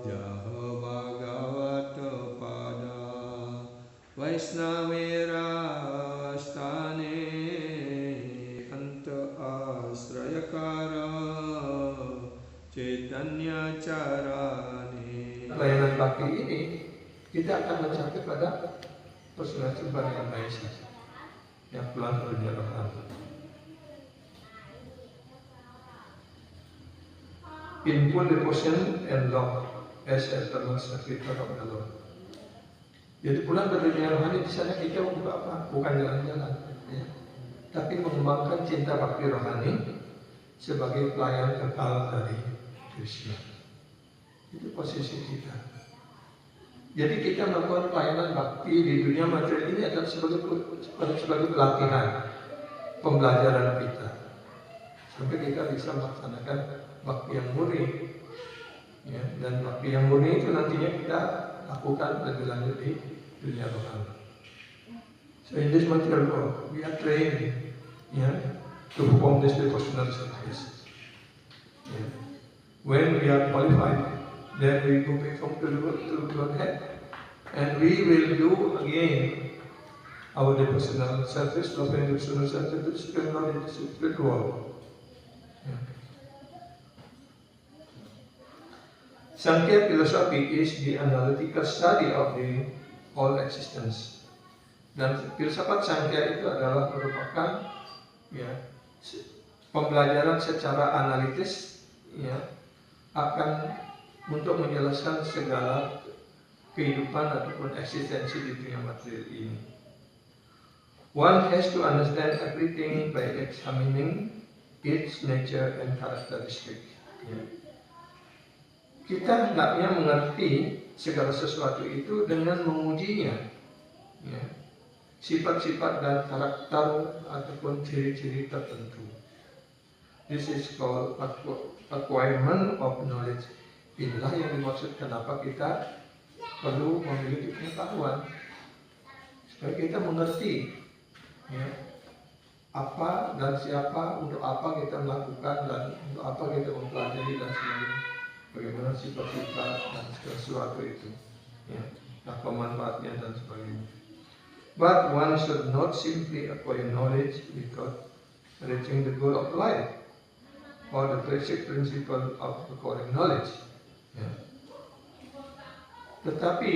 Jaha Bhagavata Pada Vaisnavera Stane Anta Asrayakara Chaitanya Charane. Pelayanan bakti ini kita akan mencapai pada personal Subhanahu wa Ta'ala yang pulang ke dunia rohani. In full devotion and love as eternal servitor of the Lord. Jadi pulang ke dunia rohani di sana kita untuk apa? Bukan jalan-jalan, ya. Tapi mengembangkan cinta bakti rohani sebagai pelayan kekal dari Krishna. Itu posisi kita. Jadi kita melakukan pelayanan bakti di dunia materi ini adalah sebagai pelatihan, pembelajaran kita, sampai kita bisa melaksanakan bakti yang murni, ya, dan bakti yang murni itu nantinya kita lakukan lebih lanjut di dunia rohani. So in this material world, we are trained, to perform this devotional service. Yeah. When we are qualified, then we go back home to Godhead, and we will do again our devotional service, loving devotional service to spiritual in the spiritual world. Yeah. Sankhya philosophy is the analytical study of the all existence. Dan filsafat Sankhya itu adalah merupakan, ya, pembelajaran secara analitis, ya, akan untuk menjelaskan segala kehidupan ataupun eksistensi di dunia materi ini. One has to understand everything by examining its nature and characteristic. Ya. Kita hendaknya mengerti segala sesuatu itu dengan mengujinya, ya, sifat-sifat dan karakter ataupun ciri-ciri tertentu. This is called acquirement of knowledge. Inilah yang dimaksud kenapa kita perlu memiliki pengetahuan, supaya kita mengerti, ya, apa dan siapa, untuk apa kita melakukan dan untuk apa kita mempelajari dan sebagainya. Bagaimana sifat-sifat dan sesuatu itu, ya, apa manfaatnya dan sebagainya. But one should not simply acquire knowledge without reaching the goal of life or the basic principle of acquiring knowledge. Ya. Tetapi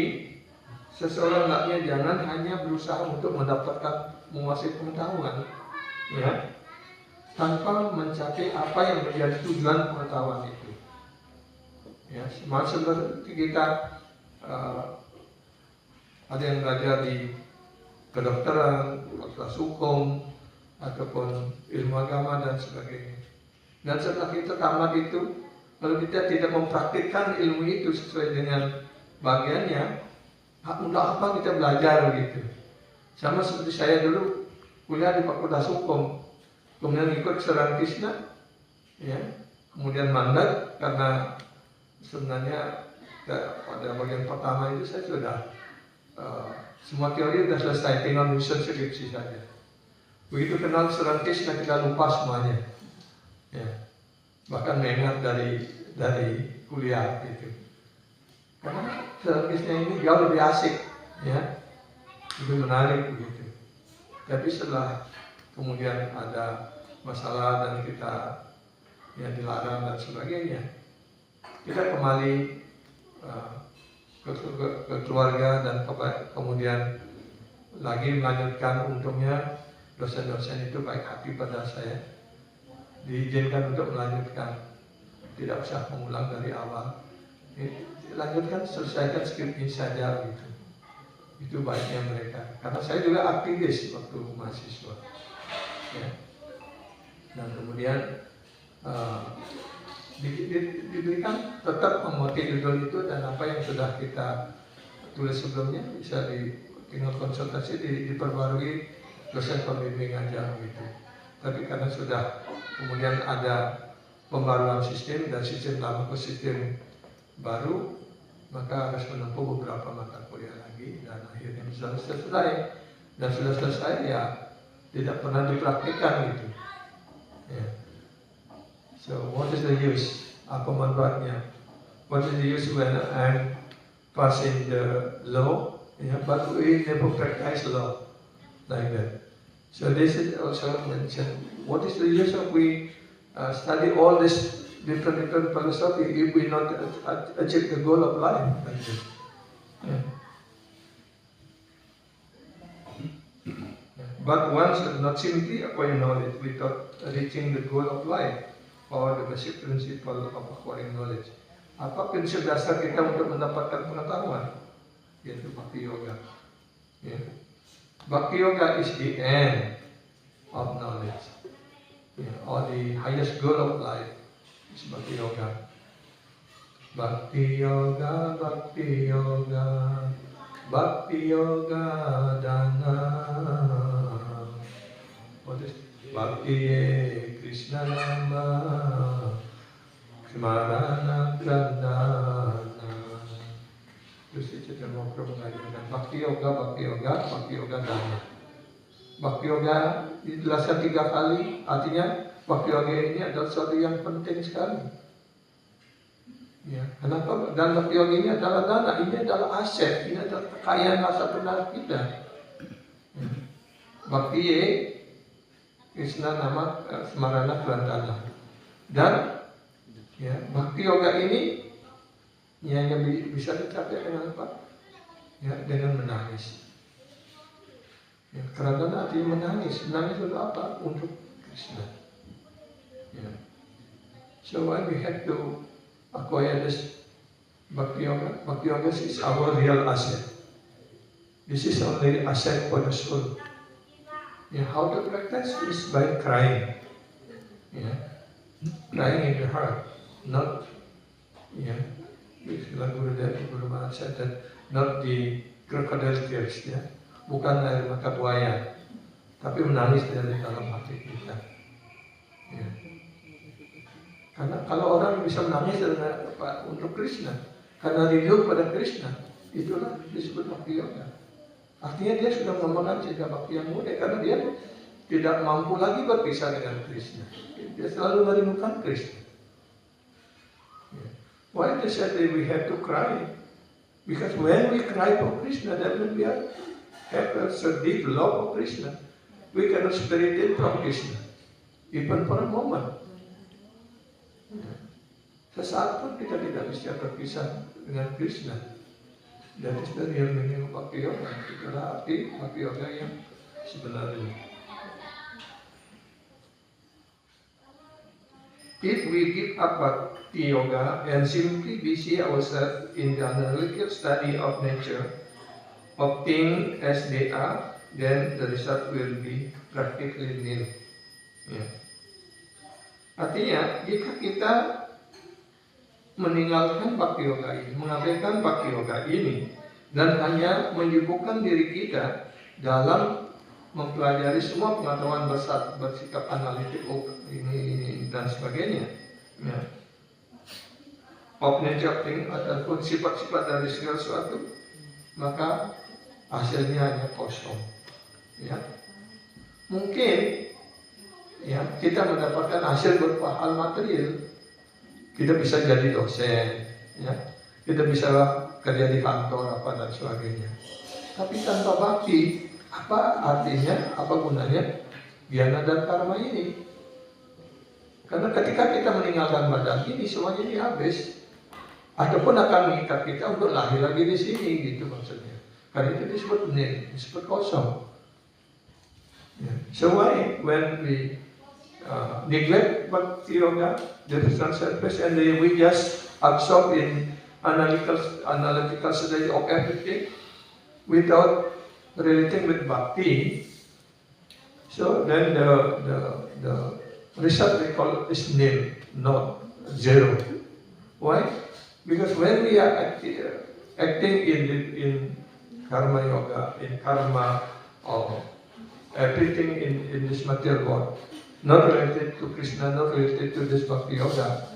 seseorang hendaknya jangan hanya berusaha untuk mendapatkan menguasai pengetahuan, ya, tanpa mencapai apa yang menjadi tujuan pengetahuan itu. Ya, seperti kita ada yang belajar di kedokteran, fakultas hukum, ataupun ilmu agama dan sebagainya. Dan setelah kita tamat itu, kalau kita tidak mempraktikkan ilmu itu sesuai dengan bagiannya, untuk apa kita belajar begitu? Sama seperti saya dulu kuliah di fakultas hukum, kemudian ikut Saran Krishna, ya, kemudian mandat karena sebenarnya pada bagian pertama itu saya sudah semua teori sudah selesai, tinggal menyusun skripsi saja. Begitu kenal Saran Krishna kita lupa semuanya, ya, bahkan mengingat dari kuliah gitu. Karena Saran Krishna ini jauh lebih asik, ya, lebih menarik begitu. Tapi setelah kemudian ada masalah dan kita, ya, dilarang dan sebagainya, kita kembali ke keluarga dan kemudian lagi melanjutkan. Untungnya dosen-dosen itu baik hati pada saya, diizinkan untuk melanjutkan, tidak usah mengulang dari awal, lanjutkan, selesaikan skripsi saja gitu. Itu baiknya mereka, karena saya juga aktivis waktu mahasiswa, ya. Dan kemudian diberikan tetap memotif judul itu, dan apa yang sudah kita tulis sebelumnya bisa tinggal konsultasi diperbarui dosen pembimbing aja gitu. Tapi karena sudah kemudian ada pembaruan sistem dan sistem lama ke sistem baru, maka harus menempuh beberapa mata kuliah lagi, dan akhirnya bisa selesai. Dan sudah selesai, ya, tidak pernah dipraktikkan gitu, ya. So what is the use? Apa manfaatnya? what is the use when I'm passing the law, but we never practice law like that. So this is also mentioned. What is the use of we study all this different philosophy if we not achieve the goal of life like this? Yeah. But one should not simply acquire knowledge without reaching the goal of life or the basic principle of acquiring knowledge. Apa prinsip dasar kita untuk mendapatkan pengetahuan? Yaitu Bhakti Yoga. Yeah. Bhakti Yoga is the end of knowledge. Yeah. Or the highest goal of life is Bhakti Yoga. Bhakti Yoga, Bhakti Yoga, Bhakti Yoga Dana. What is Bhakti Krishna Nama Smarana Grandana. Terus Chaitanya Mahaprabhu mengajarkan Bhakti Yoga, Bhakti Yoga, Bhakti Yoga Dana. Bhakti Yoga dijelaskan 3 kali, artinya Bhakti Yoga ini adalah sesuatu yang penting sekali. Ya, kenapa? Dan Bhakti Yoga ini adalah dana, ini adalah aset, ini adalah kekayaan rasa benar kita. Ya. Bhakti Krishna Nama Smarana Grandana. Dan ya, Bhakti Yoga ini hanya bisa dicapai dengan apa? Ya, dengan menangis. Ya, karena artinya menangis. Menangis untuk apa? Untuk Krishna. Ya. So why we have to acquire this Bhakti Yoga? Bhakti Yoga is our real asset. This is only asset for the soul. Yeah, how to practice is by crying. Yeah, crying in the heart, not Guru Maharaj said that not the crocodile tears, ya, bukan air mata buaya, tapi menangis dari dalam hati kita. Ya. Karena kalau orang bisa menangis untuk Krishna, karena rindu pada Krishna, itulah disebut Bhakti Yoga. Artinya dia sudah mengembangkan cita bakti yang mulia karena dia tidak mampu lagi berpisah dengan Krishna. Dia selalu merindukan Krishna. Yeah. Why they said that we have to cry? Because when we cry for Krishna, that means we have a deep love of Krishna. We cannot separate it from Krishna, even for a moment. Yeah. Sesaat pun kita tidak bisa berpisah dengan Krishna. That is the real meaning of Bhakti Yoga. Itulah arti Bhakti Yoga yang sebenarnya. If we give up Bhakti Yoga and simply busy ourselves in the analytical study of nature, of things as they are, then the result will be practically nil. Yeah. Artinya, jika kita meninggalkan Bhakti Yoga ini, mengabaikan Bhakti Yoga ini, dan hanya menyibukkan diri kita dalam mempelajari semua pengetahuan bersikap analitik ini dan sebagainya, ya. Of nature thing ataupun sifat-sifat dari segala sesuatu, maka hasilnya hanya kosong. Ya. Mungkin ya kita mendapatkan hasil berupa hal material. Kita bisa jadi dosen, ya. Kita bisa kerja di kantor apa dan sebagainya. Tapi tanpa bakti, apa artinya, apa gunanya Gyana dan Karma ini? Karena ketika kita meninggalkan badan ini, semuanya ini habis. Ataupun akan mengikat kita untuk lahir lagi di sini, gitu maksudnya. Karena itu disebut nil, disebut kosong. Yeah. So why when we neglect Bhakti Yoga, the surface, and then we just absorb in analytical study of everything without relating with Bhakti, so then the result we call is nil, not zero. Why? Because when we are acting in Karma Yoga, in karma, or everything in this material world, not related to Krishna, not related to this Bhakti Yoga,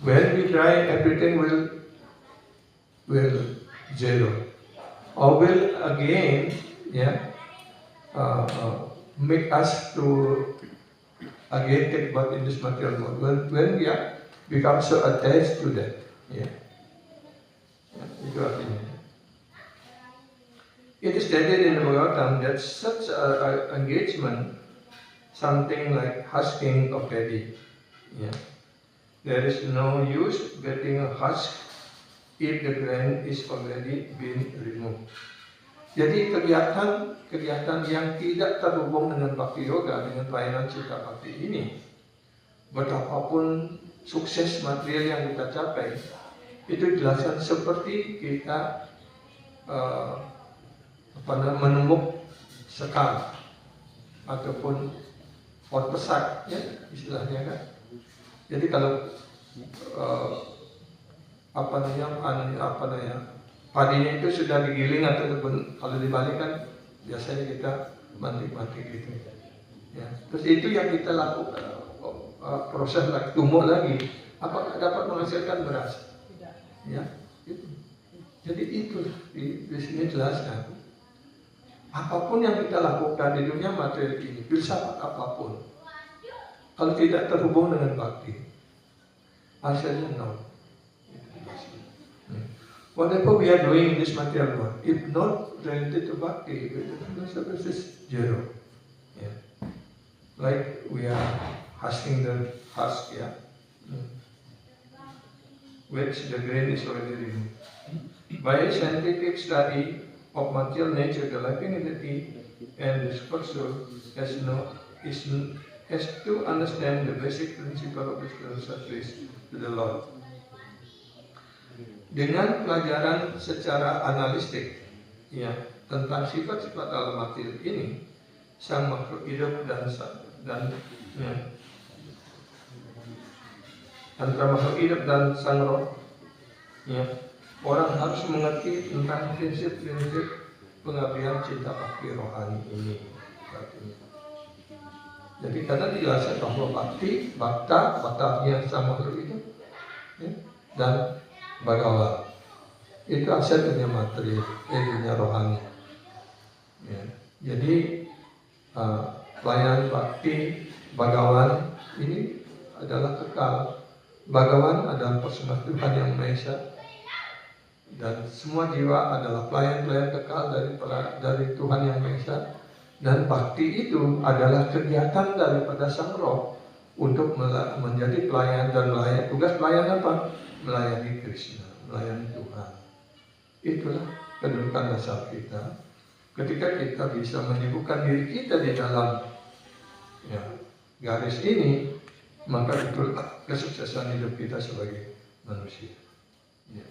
when we try, everything will zero, or will again, make us to again take birth in this material world. When we are become so attached to that, Ya, itu artinya. It is stated in the Bhagavatam that such engagement, something like husking of paddy. Yeah. There is no use getting a husk if the grain is already been removed. Jadi kegiatan yang tidak terhubung dengan Bhakti Yoga, dengan pelayanan Citta Bhakti ini, betapapun sukses material yang kita capai, itu dijelaskan seperti kita menumbuk sekam ataupun pot pesak, ya istilahnya kan. Jadi kalau padinya itu sudah digiling atau kalau dibalik kan biasanya kita mantik gitu. Ya. Terus itu yang kita lakukan proses lagi, tumbuk lagi, apakah dapat menghasilkan beras? Tidak. Ya. Itu. Jadi itu di sini jelaskan. Apapun yang kita lakukan di dunia materi ini, filsafat apapun, kalau tidak terhubung dengan bakti, hasilnya nol. Whatever we are doing in this material world, if not related to bhakti, the service is zero. Yeah. Like we are husking the husk, yeah, which the grain is already removed. By scientific study of material nature, the living entity and the spiritual has to understand the basic principle of the spiritual service to the Lord. Dengan pelajaran secara analistik, ya, tentang sifat-sifat alam material ini, sang makhluk hidup ya, antara makhluk hidup dan sang roh, ya, orang harus mengerti tentang prinsip-prinsip pengabdian cinta bakti rohani ini. Jadi karena dijelaskan bahwa bakta yang sang makhluk itu, ya, dan Bhagawan itu aset dunia materi, dunia rohani. Ya. Jadi pelayanan bakti Bhagawan ini adalah kekal. Bhagawan adalah personal Tuhan yang Maha Esa, dan semua jiwa adalah pelayan-pelayan kekal dari Tuhan yang Maha Esa. Dan bakti itu adalah kegiatan daripada sang roh untuk menjadi pelayan dan melayani. Tugas pelayan apa? Melayani Krishna, melayani Tuhan. Itulah kedudukan dasar kita. Ketika kita bisa menyibukkan diri kita di dalam, ya, garis ini, maka itulah kesuksesan hidup kita sebagai manusia. Ya.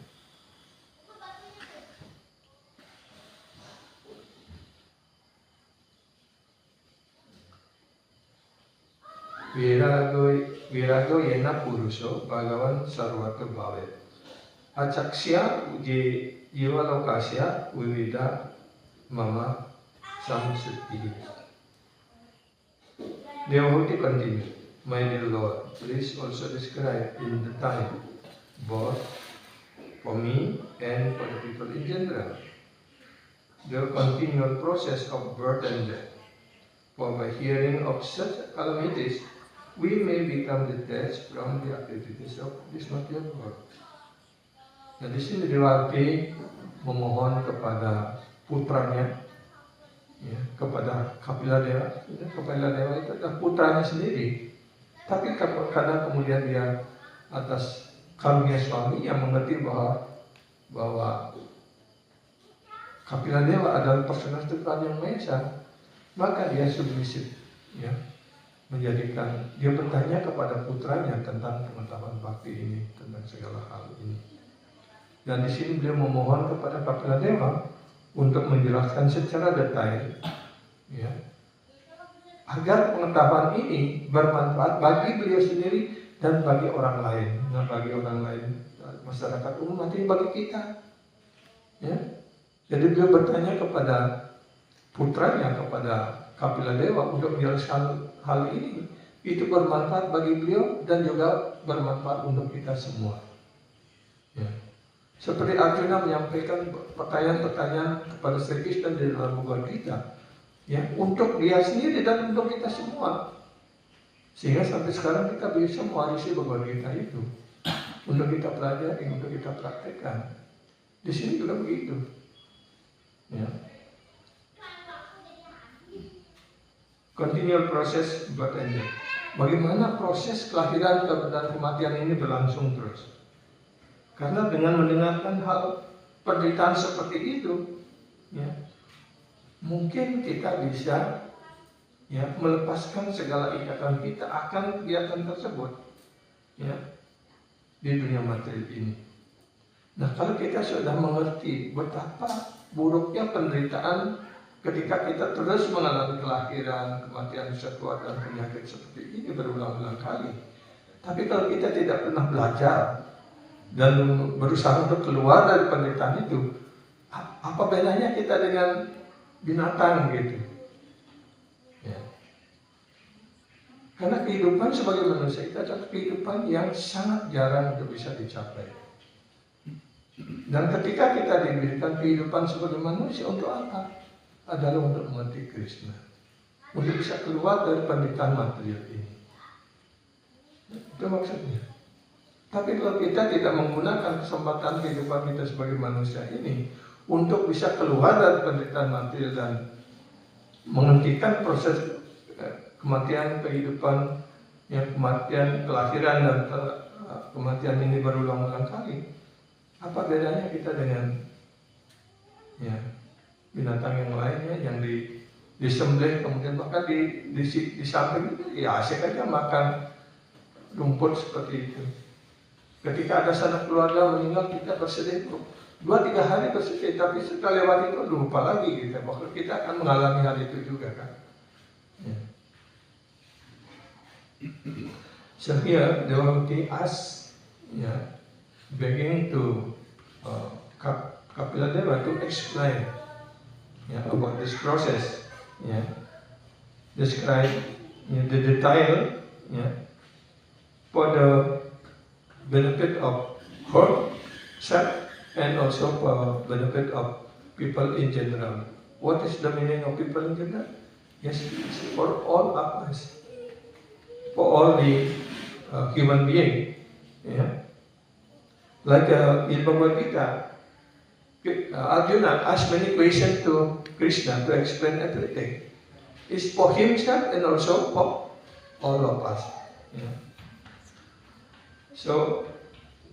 Virago yena puruso Bhagavan sarvata bhavet. Acaksya jiwa lokasya vivida mama samsati. Devahuti continue. My dear Lord, please also describe in the time, both for me and for the people in general, the continual process of birth and death. For by hearing of such calamities, we may become detached from the activities of this material world. Nah, di sini Dewarti memohon kepada putranya, ya, kepada Kapila Dewa. Kapila Dewa itu adalah putranya sendiri. Tapi kadang kemudian dia atas karunia suami yang mengerti bahwa Kapila Dewa adalah personal Tuhan yang Maha Esa, maka dia submisif, ya, menjadikan dia bertanya kepada putranya tentang pengetahuan bakti ini, tentang segala hal ini. Dan di sini beliau memohon kepada Kapila Dewa untuk menjelaskan secara detail, ya, agar pengetahuan ini bermanfaat bagi beliau sendiri dan bagi orang lain. Nah, bagi orang lain, masyarakat umum, nanti bagi kita, ya. Jadi beliau bertanya kepada putranya, kepada Kapila Dewa untuk menjelaskan hal ini. Itu bermanfaat bagi beliau dan juga bermanfaat untuk kita semua. Ya. Seperti Arjuna menyampaikan pertanyaan-pertanyaan kepada Sri Krishna di dalam Bhagavad Gita, ya, untuk dia sendiri dan untuk kita semua. Sehingga sampai sekarang kita bisa mewarisi Bhagavad Gita itu. untuk kita pelajari, untuk kita praktekkan. Di sini juga begitu. Ya. Continual proses birth and death. Bagaimana proses kelahiran dan kematian ini berlangsung terus? Karena dengan mendengarkan hal penderitaan seperti itu, ya, mungkin kita bisa ya melepaskan segala ikatan kita akan kegiatan tersebut, ya, di dunia materi ini. Nah, kalau kita sudah mengerti betapa buruknya penderitaan ketika kita terus mengalami kelahiran, kematian satwa dan penyakit seperti ini berulang-ulang kali. Tapi kalau kita tidak pernah belajar dan berusaha untuk keluar dari penderitaan itu, apa bedanya kita dengan binatang gitu? Ya. Karena kehidupan sebagai manusia itu adalah kehidupan yang sangat jarang untuk bisa dicapai. Dan ketika kita diberikan kehidupan sebagai manusia untuk apa? Adalah untuk mengerti Krishna, untuk bisa keluar dari penderitaan material ini. Itu maksudnya. Tapi kalau kita tidak menggunakan kesempatan kehidupan kita sebagai manusia ini untuk bisa keluar dari penderitaan material dan menghentikan proses kematian kehidupan, yang kematian kelahiran dan kematian ini berulang-ulang kali, apa bedanya kita dengan ya binatang yang lainnya yang disembelih kemudian bahkan di samping itu ya asik aja makan rumput seperti itu. Ketika ada sanak keluarga meninggal kita bersedih 2-3 hari bersedih, tapi setelah lewat itu lupa lagi kita bahwa kita akan mengalami hal itu juga kan. Ya. So here devotee asks, beginning to Kapila Deva to explain about this process, describe the detail, for the benefit of herself and also for benefit of people in general. What is the meaning of people in general? Yes, for all of us, for all the human being. Like in Bhagavad Gita, Arjuna asked many questions to Krishna to explain everything. It's for himself and also for all of us. So,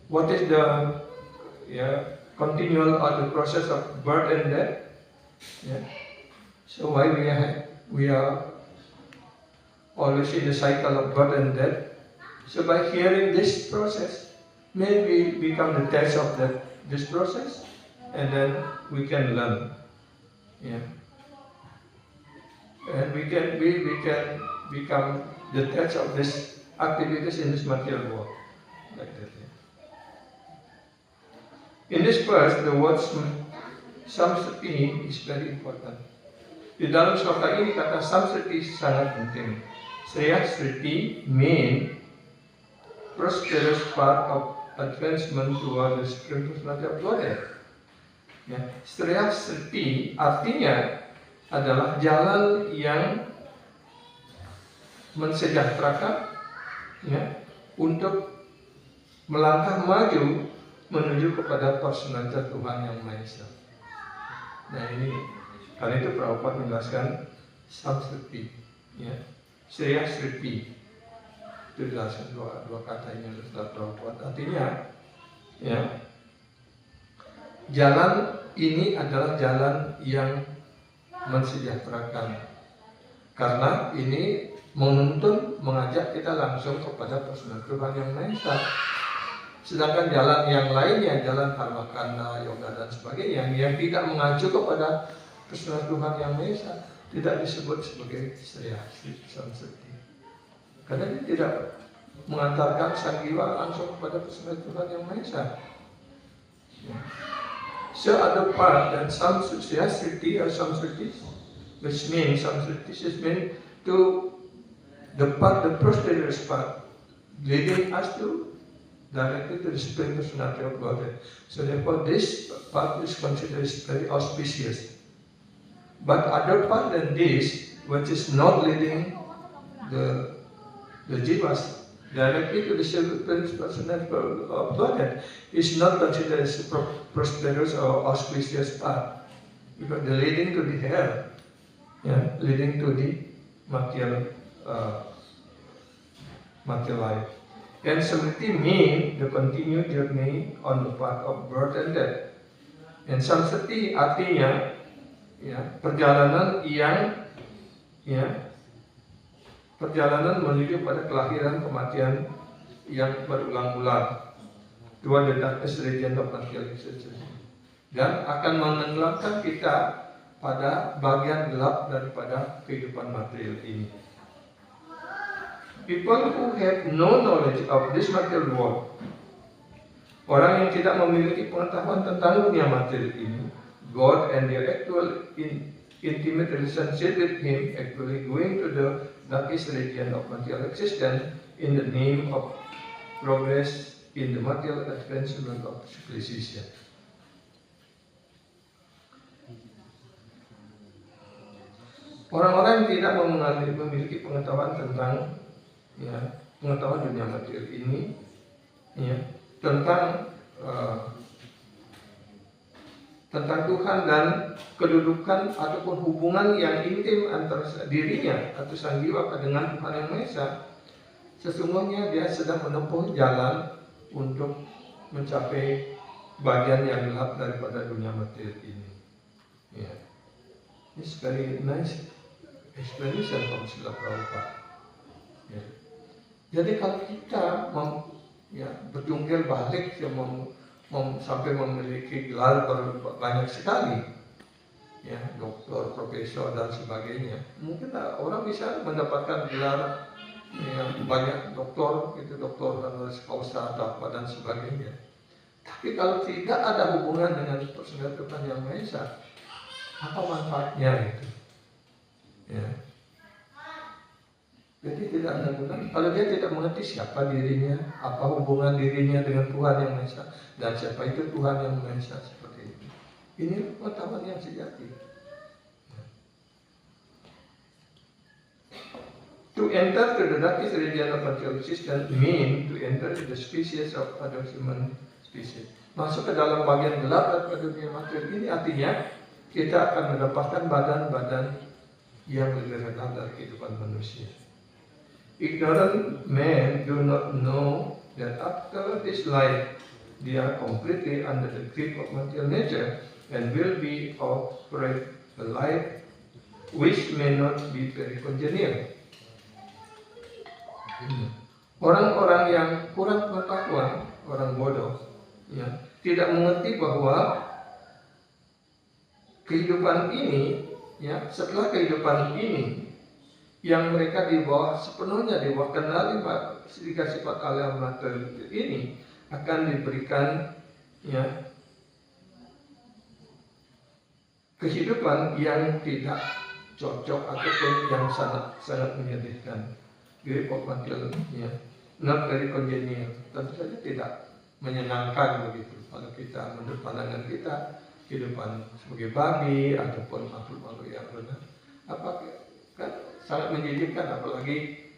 what is the continual or the process of birth and death? So why we are always in the cycle of birth and death? So by hearing this process, maybe we become the test of this process. And then we can learn, and we can become the touch of these activities in this material world, like that. In this verse, the word samsriti is very important. Di dalam sloka ini kata samsriti sangat penting. Sriyasriti mean prosperous path of advancement toward the spiritual personality of Godhead. Sriyasriti artinya adalah jalan yang mensejahterakan, untuk melangkah maju menuju kepada personalitas Tuhan yang Maha Esa. Nah ini, karena itu Prabhupada menjelaskan samsriti, Sriyasriti. Itu jelaskan dua kata ini oleh Prabhupada. Artinya, jalan ini adalah jalan yang mensejahterakan, karena ini menuntun, mengajak kita langsung kepada personal Tuhan yang Maha Esa. Sedangkan jalan yang lainnya, jalan karmakanda, yoga dan sebagainya, yang tidak mengacu kepada personal Tuhan yang Maha Esa, tidak disebut sebagai samsriti, karena dia tidak mengantarkan sang jiwa langsung kepada personal Tuhan yang Maha Esa. So other part than samsriti or samsritis, which means samsritis is meant to the prosperous path, leading us to directly to the Supreme Personality of Godhead. So therefore this path is considered very auspicious. But other path than this, which is not leading the jivas directly to the personal body is not considered as a prosperous or auspicious path, because they're leading to the hell, leading to the material life. And samriti mean the continued journey on the path of birth and death. And samsati artinya perjalanan perjalanan menuju pada kelahiran kematian yang berulang-ulang, toward the darkest region of material existence, dan akan menenggelamkan kita pada bagian gelap daripada kehidupan material ini. People who have no knowledge of this material world, orang yang tidak memiliki pengetahuan tentang dunia material ini, God and their actual intimate relationship with Him, actually going to the darkest region of material existence in the name of progress in the material advancement of civilization. Orang-orang yang tidak memiliki pengetahuan tentang pengetahuan dunia material ini, tentang Tuhan dan kedudukan ataupun hubungan yang intim antara dirinya atau sang jiwa dengan Tuhan yang Maha Esa, sesungguhnya dia sedang menempuh jalan untuk mencapai bagian yang gelap daripada dunia material ini. It's very nice explanation from Srila Prabhupada. Jadi kalau kita berjungkir balik sampai memiliki gelar banyak sekali, doktor, profesor dan sebagainya, mungkin orang bisa mendapatkan gelar banyak doktor, doktor honoris causa atau apa dan sebagainya. Tapi kalau tidak ada hubungan dengan personal Tuhan yang Maha Esa, apa manfaatnya itu? Jadi tidak ada guna kalau dia tidak mengerti siapa dirinya, apa hubungan dirinya dengan Tuhan yang Maha Esa, dan siapa itu Tuhan yang Maha Esa, seperti itu. Ini pengetahuan yang sejati. To enter to the darkest region of material existence mean to enter to the species of other human species. Masuk ke dalam bagian gelap daripada dunia material ini artinya kita akan mendapatkan badan-badan yang lebih rendah dari kehidupan manusia. Ignorant men do not know that after this life they are completely under the grip of material nature and will be offered a life which may not be very congenial. Orang-orang yang kurang pengetahuan, orang bodoh, tidak mengerti bahwa kehidupan ini, setelah kehidupan ini, yang mereka sepenuhnya di bawah kendali sifat alam material ini akan diberikan kehidupan yang tidak cocok ataupun yang sangat menyedihkan. Grip of material, not very congenial. Tentu saja tidak menyenangkan begitu. Kalau kita menurut pandangan kita, kehidupan sebagai babi ataupun makhluk-makhluk yang rendah, kan sangat menjijikkan, apalagi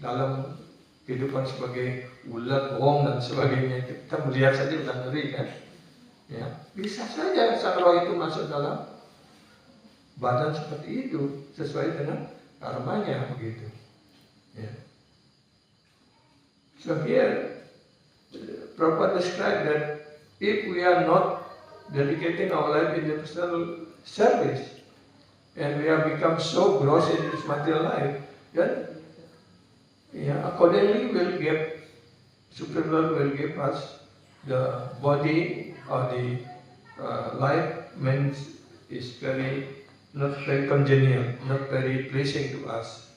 dalam kehidupan sebagai ulat, wong dan sebagainya. Kita melihat saja sudah ngeri kan. Bisa saja sang roh itu masuk dalam badan seperti itu sesuai dengan karmanya begitu. So here, Prabhupada described that if we are not dedicating our life in the personal service, and we have become so gross in this material life, then accordingly Supreme Lord will give us the body or the life means is not very congenial, not very pleasing to us.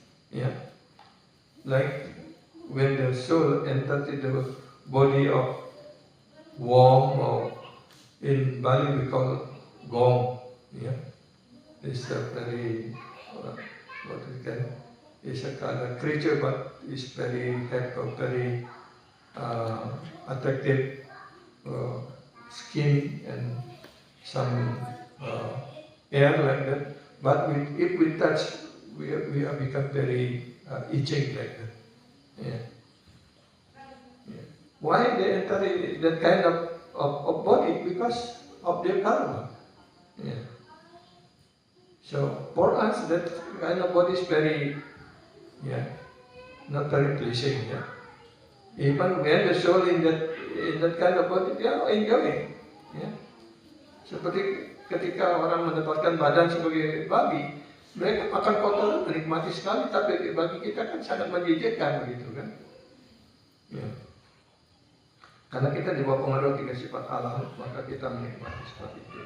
Like when the soul enters into the body of worm, or in Bali we call gong. It's a very it's a kind of creature, but it's very attractive skin and some air like that. But if we touch, we have become very itching like that. Why they enter that kind of body? Because of their karma. Yeah. So for us, that kind of body is very, not very pleasing. Yeah. Even when the soul in that kind of body, they are enjoying. Yeah. Seperti ketika orang mendapatkan badan sebagai babi, mereka makan kotoran menikmati sekali, tapi bagi kita kan sangat menjijikkan begitu kan. Ya. Karena kita di bawah pengaruh tiga sifat alam, maka kita menikmati seperti itu.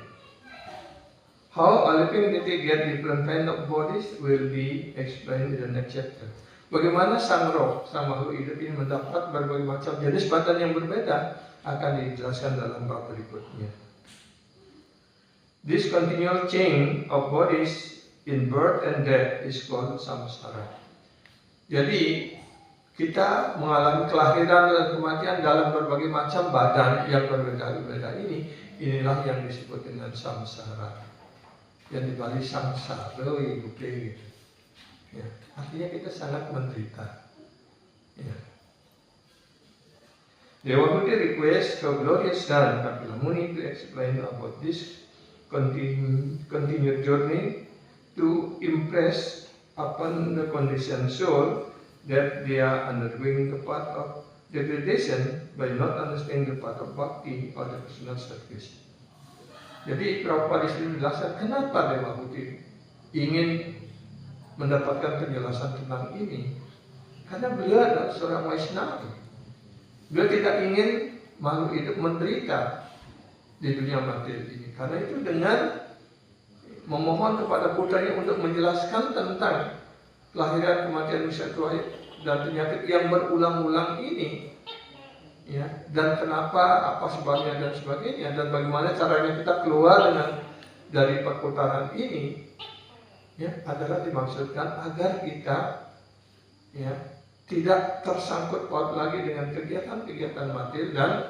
How a living entity get different kind of bodies will be explained in the next chapter. Bagaimana sang roh, sang makhluk hidup ini mendapat berbagai macam jenis badan yang berbeda akan dijelaskan dalam bab berikutnya. This continual change of bodies in birth and death is called samsara. Jadi kita mengalami kelahiran dan kematian dalam berbagai macam badan yang berbeda-beda ini, inilah yang disebut dengan samsara. Yang di Bali samsara itu gitu. Ya, artinya kita sangat menderita. Ya. Dewa Buddha request Her Glorious Son Kapila Muni to explain about this continued journey to impress upon the conditioned soul that they are undergoing the path of degradation by not understanding the path of bhakti or the personal service. Jadi Prabhupada di sini menjelaskan kenapa Dewa Buddha ingin mendapatkan penjelasan tentang ini. Karena beliau adalah seorang Vaishnava. Beliau tidak ingin makhluk hidup menderita di dunia materi ini. Karena itu dengan memohon kepada putranya untuk menjelaskan tentang kelahiran, kematian, wisata dan penyakit yang berulang-ulang ini, ya, dan kenapa, apa sebabnya dan sebagainya, dan bagaimana caranya kita keluar dari perputaran ini, ya, adalah dimaksudkan agar kita, ya, tidak tersangkut paut lagi dengan kegiatan-kegiatan materi dan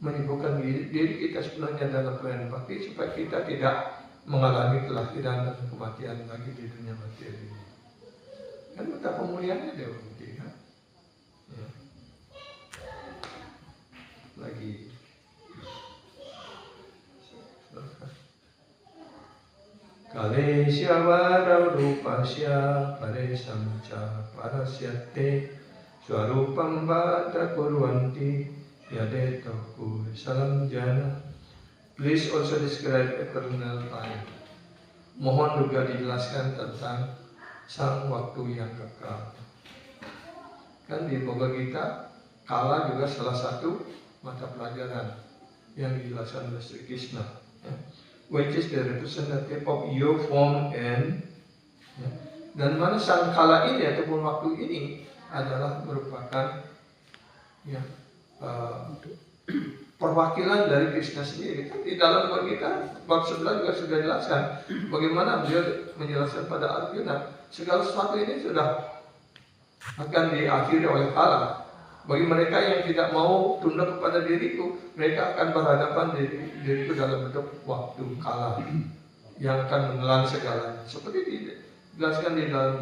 menyibukkan diri kita sepenuhnya dalam pelayanan bakti supaya kita tidak mengalami kelahiran dan kematian lagi di dunia materi. Kan betapa mulianya Dewa Buddha, kan? Ya. Lagi Kalesya varau rupasya paresamca parasyate swarupam vata kurvanti yadetaku salam jana. Please also describe eternal time. Mohon juga dijelaskan tentang sang waktu yang kekal. Kan di Bhagavad Gita, kala juga salah satu mata pelajaran yang dijelaskan oleh Sri Krishna, ya, which is the representative of your form and, ya, dan mana sang kala ini ataupun waktu ini adalah merupakan, ya, perwakilan dari Krishna sendiri. Di dalam Bhagavad Gita bab 11 juga sudah jelaskan bagaimana beliau menjelaskan pada Arjuna segala sesuatu ini sudah akan diakhiri oleh kala. Bagi mereka yang tidak mau tunduk kepada diriku, mereka akan berhadapan diriku dalam bentuk waktu kala yang akan menelan segalanya. Seperti dijelaskan di dalam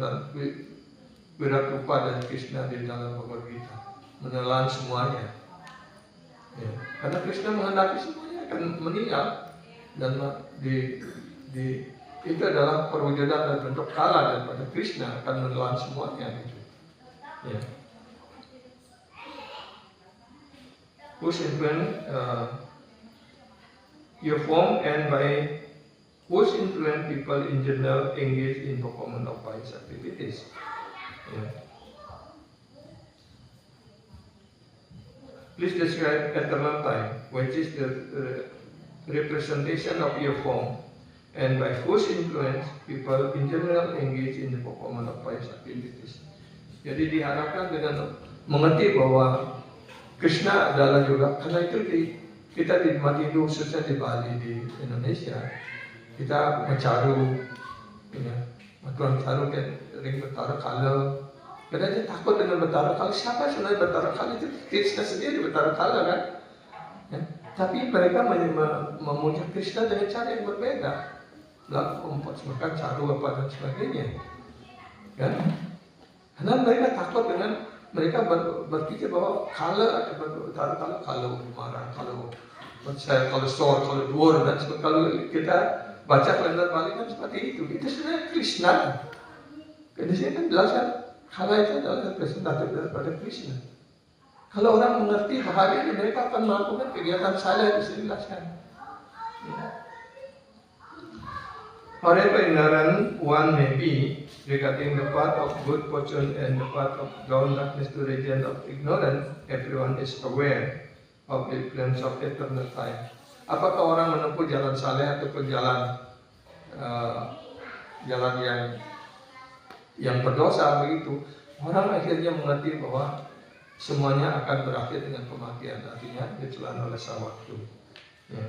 Viratrupa dan Krishna di dalam Bhagavad Gita, menelan semuanya. Ya, karena Krishna menghendaki semuanya akan meninggal dan itu adalah perwujudan dan bentuk kala daripada Krishna akan menelan semuanya gitu. Ya. Whose influence your form and by whose influence people in general engage in performance of pious activities. Yeah. Please describe eternal time, which is the representation of your form, and by whose influence people in general engage in the performance of pious activities. Jadi diharapkan dengan mengerti bahwa Krishna adalah juga, karena itu kita di umat Hindu khususnya di Bali, di Indonesia, kita mencaru, ya, Tuan Caru kan sering Betara Kala. Karena dia takut dengan Betara Kala. Siapa sebenarnya Betara Kala? Itu Krishna sendiri Betara Kala kan? Ya. Tapi mereka memuja Krishna dengan cara yang berbeda, mempersembahkan caru apa dan sebagainya, kan? Karena mereka takut dengan mereka berpikir bahwa kalau marah, kalau sore, kalau duor dan sebagainya. Kalau kita baca kalender Bali kan seperti itu. Itu sebenarnya Krishna. Di sini kan jelaskan kala itu adalah representatif daripada Krishna. Kalau orang mengerti hari ini mereka akan melakukan kegiatan salah, bisa dijelaskan. Ya. However ignorant one may be regarding the path of good fortune and the path of down darkness to region of ignorance, everyone is aware of the influence of eternal time. Apakah orang menempuh jalan saleh ataupun jalan yang berdosa begitu, orang akhirnya mengerti bahwa semuanya akan berakhir dengan kematian, artinya ditelan oleh sang waktu. Ya.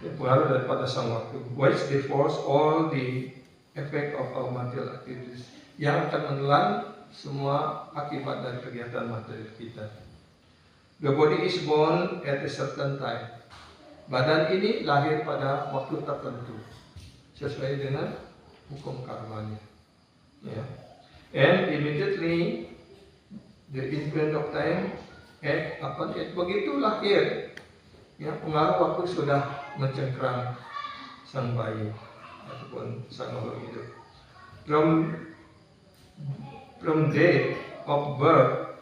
Pengaruh daripada sang waktu, which divorce all the effect of our material activities, yang akan menelan semua akibat dari kegiatan materi kita. The body is born at a certain time. Badan ini lahir pada waktu tertentu sesuai dengan hukum karmanya. Ya. And immediately the influence of time act upon it. Begitu lahir, ya, pengaruh waktu sudah mencengkram sang bayi ataupun sang makhluk hidup. From date of birth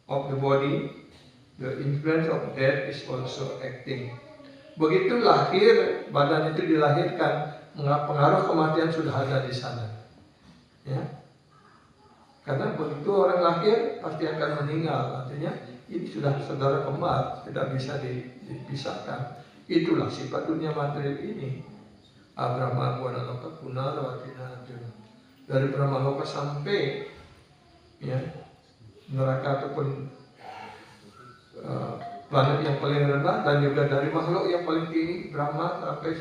of the body, the influence of death is also acting. Begitu lahir, badan itu dilahirkan, pengaruh kematian sudah ada di sana. Ya. Karena begitu orang lahir pasti akan meninggal, artinya ini sudah saudara kembar, tidak bisa dipisahkan. Itulah sifat dunia material ini. Abrahma Buanaloka Punarawatina Arjuna. Dari Brahmaloka sampai ya, neraka ataupun planet yang paling rendah, dan juga dari makhluk yang paling tinggi Brahma sampai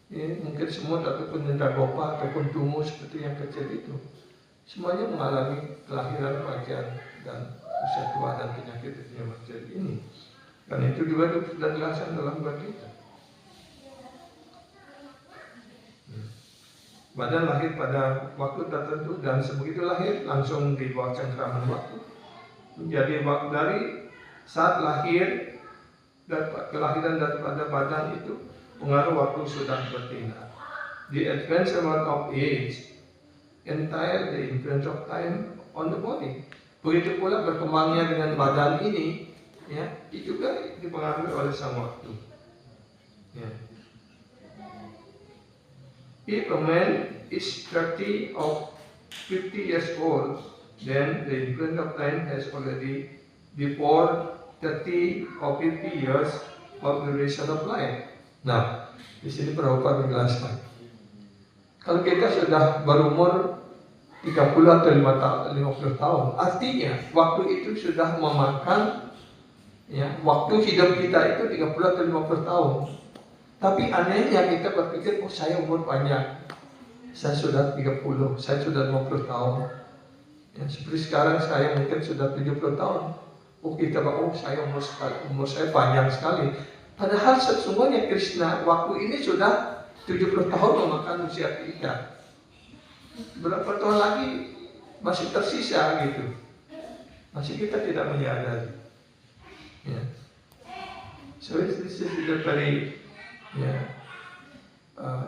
ya, mungkin semut ataupun Nendagopa ataupun tungu seperti yang kecil itu. Semuanya mengalami kelahiran, kematian, dan usia tua dan penyakit dunia material ini. Dan itu juga sudah dijelaskan dalam buat kita. Badan lahir pada waktu tertentu dan sebegitu lahir langsung di bawah cengkraman waktu. Jadi dari saat lahir dan kelahiran daripada badan itu pengaruh waktu sudah bertindak. The advancement of age entire the influence of time on the body. Begitu pula berkembangnya dengan badan ini, ya, itu juga dipengaruhi oleh sang waktu. Ya. If a man is 30 or 50 years old, then the influence of time has already before 30 or 50 years of duration of life. Nah, di sini Prabhupada menjelaskan. Kalau kita sudah berumur 30 atau 50 tahun, artinya waktu itu sudah memakan, ya, waktu hidup kita itu 30 atau 50 tahun. Tapi anehnya kita berpikir, oh saya umur panjang, saya sudah 30, saya sudah 50 tahun. Ya, seperti sekarang saya mungkin sudah 70 tahun. Oh kita bilang, oh saya umur saya panjang sekali. Padahal sesungguhnya Krishna waktu ini sudah 70 tahun memakan usia kita. Berapa tahun lagi masih tersisa gitu. Masih kita tidak menyadari. Yeah. So this is a very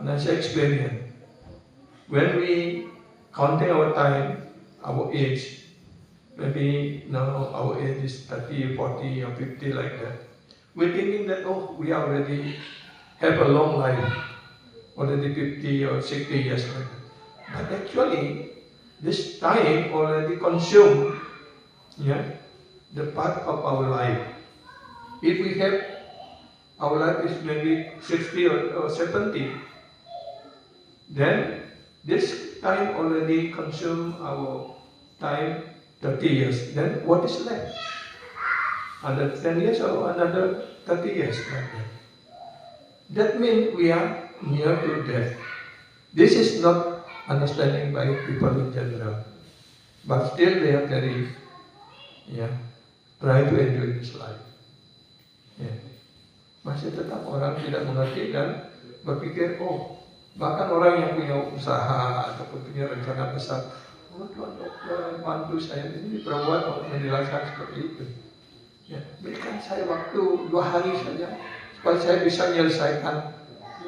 nice experience. When we counting our time, our age, maybe now our age is 30, 40 or 50 like that. We're thinking that, oh, we already have a long life, already 50 or 60 years like that. But actually, this time already consumed, yeah, the part of our life. If we have, our life is maybe 60 or 70, then this time already consumed our time 30 years. Then what is left? Another 10 years or another 30 years like that. That means we are near to death. This is not understanding by people in general, but still they are very, trying to enjoy this life. Masih tetap orang tidak mengerti dan berpikir, oh, Bahkan orang yang punya usaha ataupun punya rencana besar, oh Tuhan dokter, bantu saya ini perempuan menjelaskan seperti itu. Ya, berikan saya waktu 2 hari saja supaya saya bisa menyelesaikan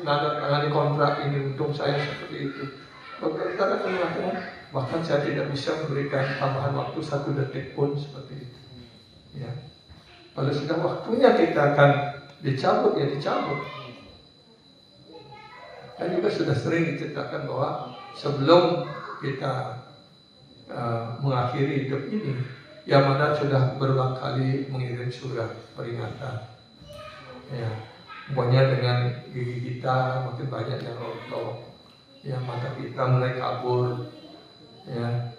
menandatangani kontrak ini, untung saya seperti itu. Dokter akan mengatakan, bahkan saya tidak bisa memberikan tambahan waktu 1 detik pun seperti itu. Ya. Kalau sudah waktunya kita akan dicabut, ya dicabut. Dan juga sudah sering diceritakan bahwa sebelum kita mengakhiri hidup ini, Yamada sudah berulang kali mengirim surat peringatan. Ya, pokoknya dengan gigi kita makin banyak yang rontok, ya mata kita mulai kabur, ya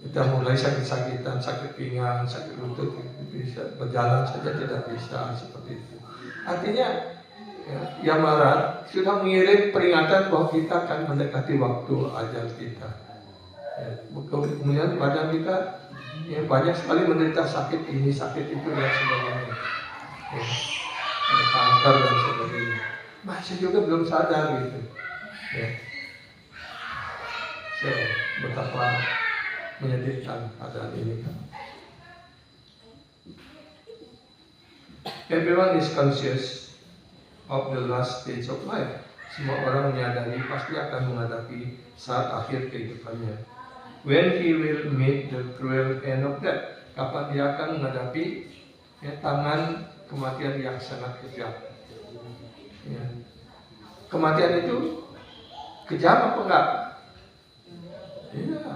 kita mulai sakit-sakitan, sakit pinggang, sakit lutut, bisa berjalan saja tidak bisa seperti itu. Artinya Yamara sudah mengirim peringatan bahwa kita akan mendekati waktu ajal kita. Ya, kemudian badan kita ya, banyak sekali menderita sakit ini, sakit itu dan sebagainya. Ya, ada kanker dan sebagainya. Masih juga belum sadar gitu. Ya. Betapa menyedihkan keadaan ini. Everyone is conscious of the last stage of life. Semua orang menyadari pasti akan menghadapi saat akhir kehidupannya. When he will meet the cruel end of death. Kapan dia akan menghadapi tangan kematian yang sangat kejam. Ya. Kematian itu kejam apa enggak? Iya.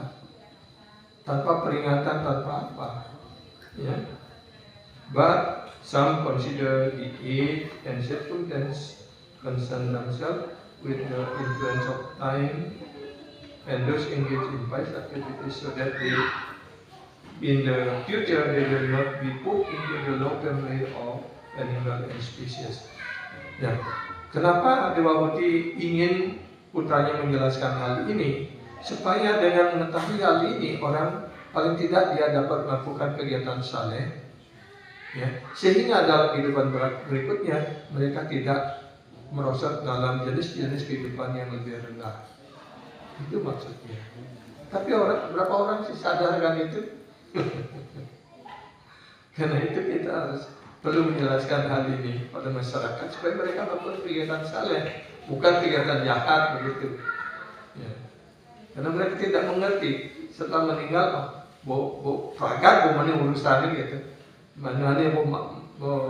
Tanpa peringatan, tanpa apa. Ya. But some consider the age and circumstance concern themselves with the influence of time and those engaged in vice activities so that they, in the future, they will not be put into the long-term rate of animal and species. Ya, kenapa Dewa Huti ingin putranya menjelaskan hal ini? Supaya dengan mengetahui hal ini, orang paling tidak dia dapat melakukan kegiatan saleh. Ya, sehingga dalam kehidupan berikutnya mereka tidak merosot dalam jenis-jenis kehidupan yang lebih rendah. Itu maksudnya. Tapi berapa orang sih sadarkan itu? Karena itu kita harus perlu menjelaskan hal ini pada masyarakat supaya mereka melakukan kegiatan saleh, bukan kegiatan jahat begitu. Ya. Karena mereka tidak mengerti setelah meninggal, pragat mana urusannya gitu. Mana yang mau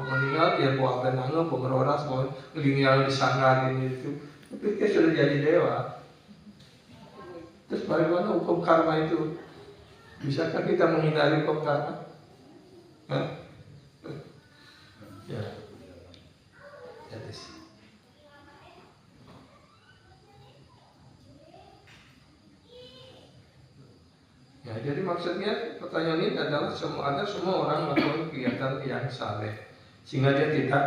meninggal, dia mau apa nanggung, mau meroras, mau meninggal di sana ini itu. Tapi dia sudah jadi dewa. Terus bagaimana hukum karma itu? Bisakah kita menghindari hukum karma? Hah? Ya. Ya, jadi maksudnya pertanyaan ini adalah semua orang melakukan kegiatan yang saleh sehingga dia tidak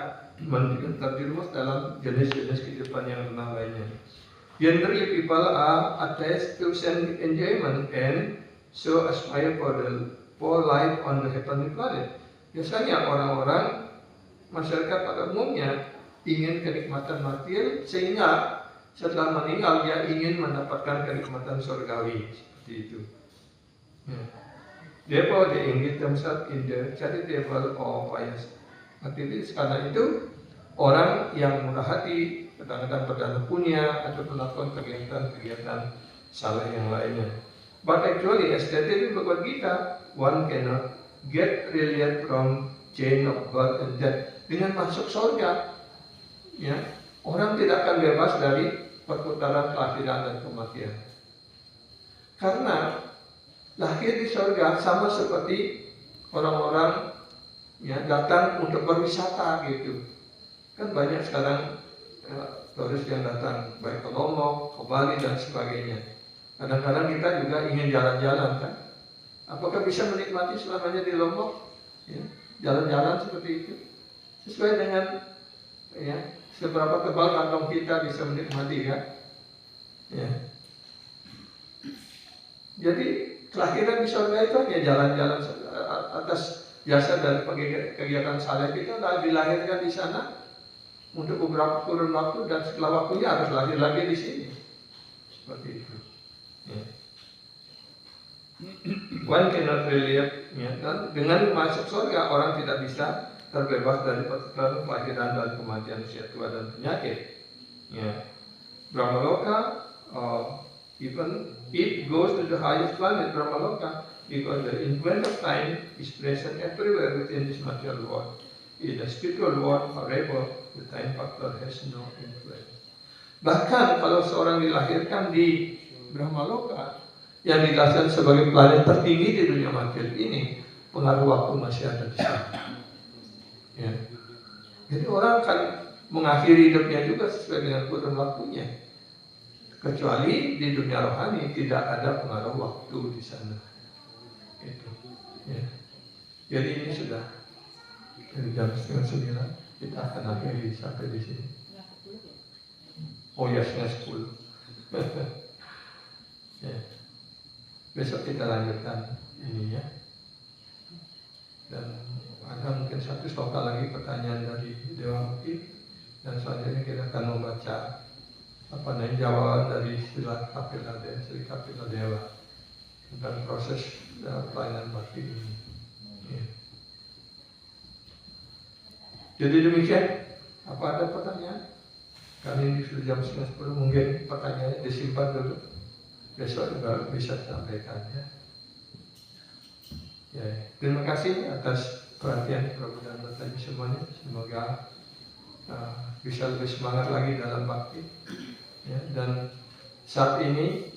terjerumus dalam jenis-jenis kehidupan yang rendah lainnya. Generally, people are attached to sense enjoyment and so aspire for life on the heavenly planet. Biasanya orang-orang masyarakat pada umumnya ingin kenikmatan material sehingga setelah meninggal dia ingin mendapatkan kenikmatan surgawi seperti itu. Therefore they engage themselves in the charitable or pious activities. Karena itu orang yang murah hati kadang-kadang berdana punya atau melakukan kegiatan-kegiatan saleh yang lainnya. But actually, as stated in Bhagavad Gita, one cannot get relief from chain of birth and death. Dengan masuk surga, ya, orang tidak akan bebas dari perputaran kelahiran dan kematian. Karena lahir di surga sama seperti orang-orang ya datang untuk berwisata gitu. Kan banyak sekarang turis yang datang baik ke Lombok, ke Bali dan sebagainya. Kadang-kadang kita juga ingin jalan-jalan kan. Apakah bisa menikmati selamanya di Lombok? Ya, jalan-jalan seperti itu. Sesuai dengan ya seberapa tebal kantong kita bisa menikmati kan. Ya. Jadi kelahiran di surga itu hanya jalan-jalan atas jasa dan kegiatan saleh kita. Dilahirkan di sana untuk beberapa kurun waktu dan setelah waktunya harus lahir lagi di sini. Seperti itu. Ya. One cannot really, ya, dan dengan masuk surga orang tidak bisa terbebas dari pertukaran kelahiran dan kematian, usia tua dan penyakit. Ya. Brahmaloka, even it goes to the highest planet, Brahmaloka, because the influence of time is present everywhere within this material world. In the spiritual world, however, the time factor has no influence. Bahkan kalau seorang dilahirkan di Brahmaloka, yang dikatakan sebagai planet tertinggi di dunia material ini, pengaruh waktu masih ada di sana. Ya. Jadi orang akan mengakhiri hidupnya juga sesuai dengan kurun waktunya. Kecuali di dunia rohani tidak ada pengaruh waktu di sana. Itu. Ya. Jadi ini sudah dari jam 8:30 kita akan akhiri sampai di sini. Oh ya, 10. Ya. Besok kita lanjutkan ini ya. Dan ada mungkin satu sloka lagi pertanyaan dari Dewa Mukti, dan selanjutnya kita akan membaca jawaban dari Sri Kapila Dewa tentang proses pelayanan bakti ini. Ya. Jadi demikian. Apa ada pertanyaan? Kali ini sudah jam 9:10, mungkin pertanyaannya disimpan dulu. Besok juga bisa sampaikan ya. Ya, terima kasih atas perhatian Prabu dan Bapak Ibu semuanya. Semoga bisa lebih semangat lagi dalam bakti. Ya, dan saat ini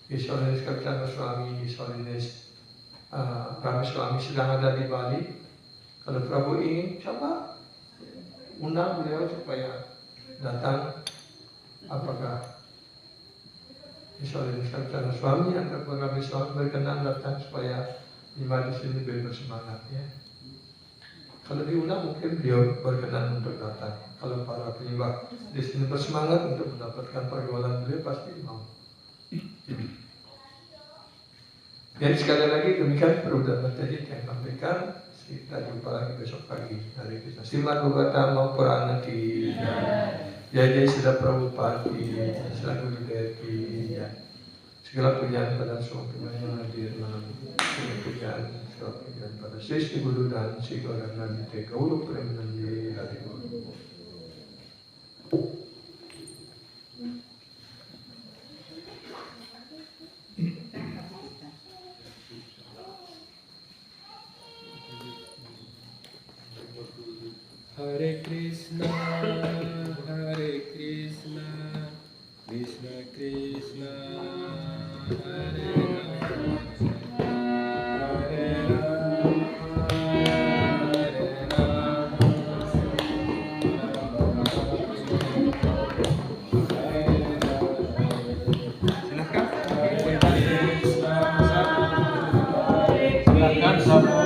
His Holiness Kapitana Swami, His Holiness Rabi Swami sedang ada di Bali. Kalau Prabu ingin, coba undang beliau supaya datang. Apakah His Holiness Kapitana Swami atau Rabi Swami berkenan datang supaya jemaat di sini lebih bersemangat ya. Kalau diundang mungkin beliau berkenan untuk datang. Kalau para penyembah di sini bersemangat untuk mendapatkan pergaulan beliau, pasti mau. Jadi sekali lagi demikian perubahan tadi yang sampaikan. Kita jumpa lagi besok pagi. Hari kita Simat Bogata mau Puranati. Jaya Sila Prabhupati, Sila Guru Deki. Segala pujian pada semua yang hadir malam. Segala pujian pada Sri Guru dan Sri Gaurang Nabi Teka Ulu Premanandi Hari Guru. Hare Krishna, Krishna Krishna, Hare Rama, Hare Rama, Hare Rama, silakan. Silakan sama.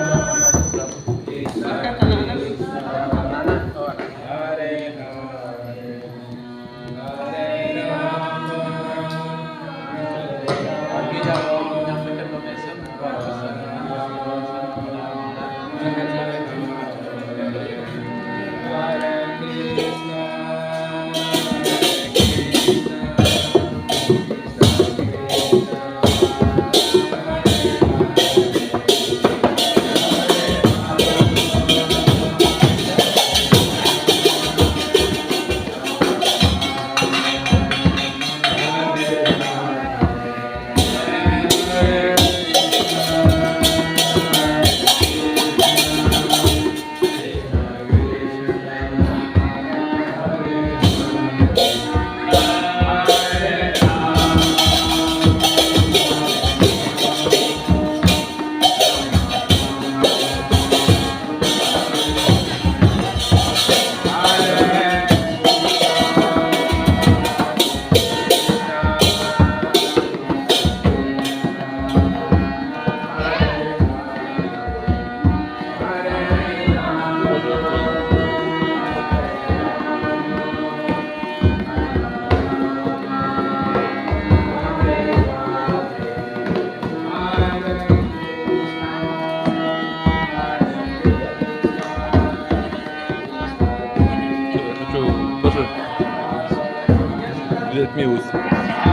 Let me use.